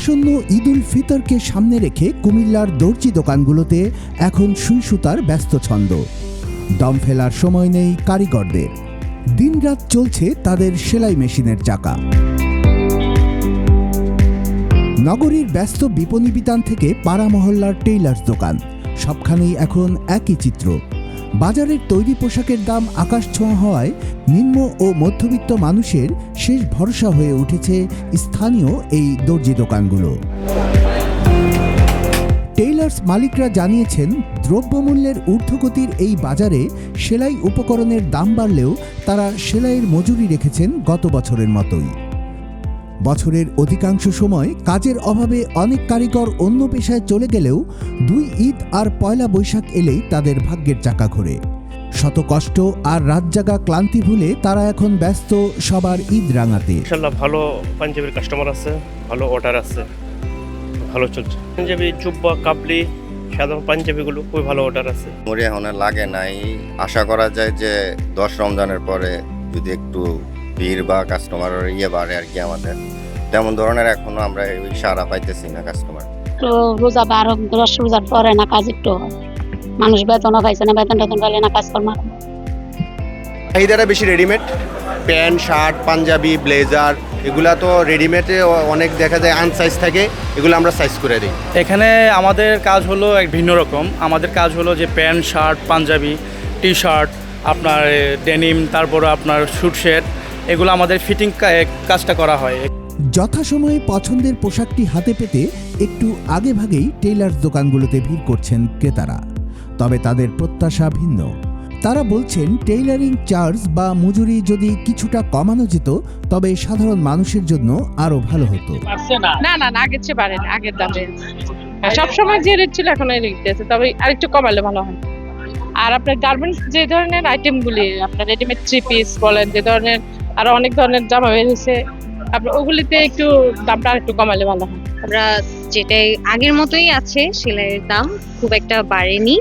আসন্ন ঈদুল ফিতরকে সামনে রেখে কুমিল্লার দর্জি দোকানগুলোতে এখন সুই সুতার ব্যস্ত ছন্দ। দম ফেলার সময় নেই কারিগরদের, দিনরাত চলছে তাদের সেলাই মেশিনের চাকা। নগরীর ব্যস্ত বিপণী বিতান থেকে পাড়া মহল্লার টেইলার্স দোকান, সবখানেই এখন একই চিত্র। বাজারের তৈরি পোশাকের দাম আকাশছোঁয়া হওয়ায় নিম্ন ও মধ্যবিত্ত মানুষের শেষ ভরসা হয়ে উঠেছে স্থানীয় এই দর্জি দোকানগুলো। টেইলার্স মালিকরা জানিয়েছেন, দ্রব্যমূল্যের ঊর্ধ্বগতির এই বাজারে সেলাই উপকরণের দাম বাড়লেও তারা সেলাইয়ের মজুরি রেখেছেন গত বছরের মতোই। বছরের অধিকাংশ সময় কাজের অভাবে অনেক কারিগর অন্য পেশায় চলে গেলেও 2 ঈদ আর পয়লা বৈশাখ এলেই তাদের ভাগ্যের চাকা ঘোরে। শত কষ্ট আর রাত জাগা ক্লান্তি ভুলে তারা এখন ব্যস্ত সবার ঈদ রাঙাতে। ইনশাআল্লাহ ভালো পাঞ্জাবির কাস্টমার আছে, ভালো অর্ডার আছে, ভালো চলছে। পাঞ্জাবি, জুব্বা, কাবলি, সাধারণ পাঞ্জাবিগুলো খুবই ভালো অর্ডার আছে। মরে এখন লাগে নাই, আশা করা যায় যে 10 রমজানের পরে যদি একটু ভিড় বা কাস্টমারের বাড়ে আর কি, আমাদের তেমন ধরনের এখনো আমরা সারা পাইতেছি না কাস্টমার। তো রোজা 10 রোজার পরে না কাজ একটু মানুষ বেতনও পাইছে না, বেতন পেলে না কাজকর্ম। চাহিদাটা বেশি readymade, pant, shirt, panjabi, blazer, এগুলা তো রেডিমেডে অনেক দেখা যায় আনসাইজ থাকে, এগুলো আমরা সাইজ করে দিই। এখানে আমাদের কাজ হলো এক ভিন্ন রকম। আমাদের কাজ হলো যে pant, shirt, panjabi, T shirt, আপনার ডেনিম, তারপরে আপনার স্যুট শার্ট, এগুলো আমাদের ফিটিং কাজটা করা হয়। যথাসময়ে পছন্দের পোশাকটি হাতে পেতে একটু আগেভাগেই টেইলার্স দোকানগুলোতে ভিড় করছেন ক্রেতারা। তবে তাদের প্রত্যাশা ভিন্ন। তারা বলছেন, টেইলারিং চার্জ বা মজুরি যদি কিছুটা কমানো যেত তবে সাধারণ মানুষের জন্য আরো ভালো হতো। না না না, আগের চেয়ে বাড়েন, আগের দামে সবসময় যে রেট ছিল এখন এই রেট আছে, তবে আরেকটু কমালে ভালো হয়। আর আপনার গার্মেন্টস যে ধরনের আইটেমগুলি, আপনার রেডিমেড 3 পিস বলেন, যে ধরনের আরো অনেক ধরনের জামা বের হয়েছে, আপনার ওগুলিতে একটু দামটা আরেকটু কমালে ভালো হয়। আমরা যেটাই আগের মতোই আছে, সেলাইয়ের দাম খুব একটা বাড়েনি,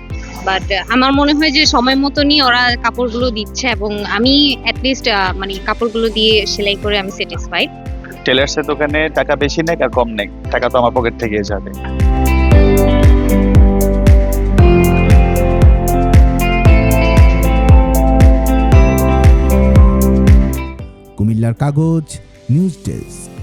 বাট আমার মনে হয় যে সময় মতনই ওরা কাপড়গুলো দিচ্ছে, এবং আমি অ্যাটলিস্ট মানে কাপড়গুলো দিয়ে সেলাই করে আমি স্যাটিসফাইড। টেলার্সের দোকানে টাকা বেশি নেই আর কম নেই, টাকা তো আমার পকেট থেকে যাবে। কুমিল্লার কাগজ, নিউজ ডেস্ক।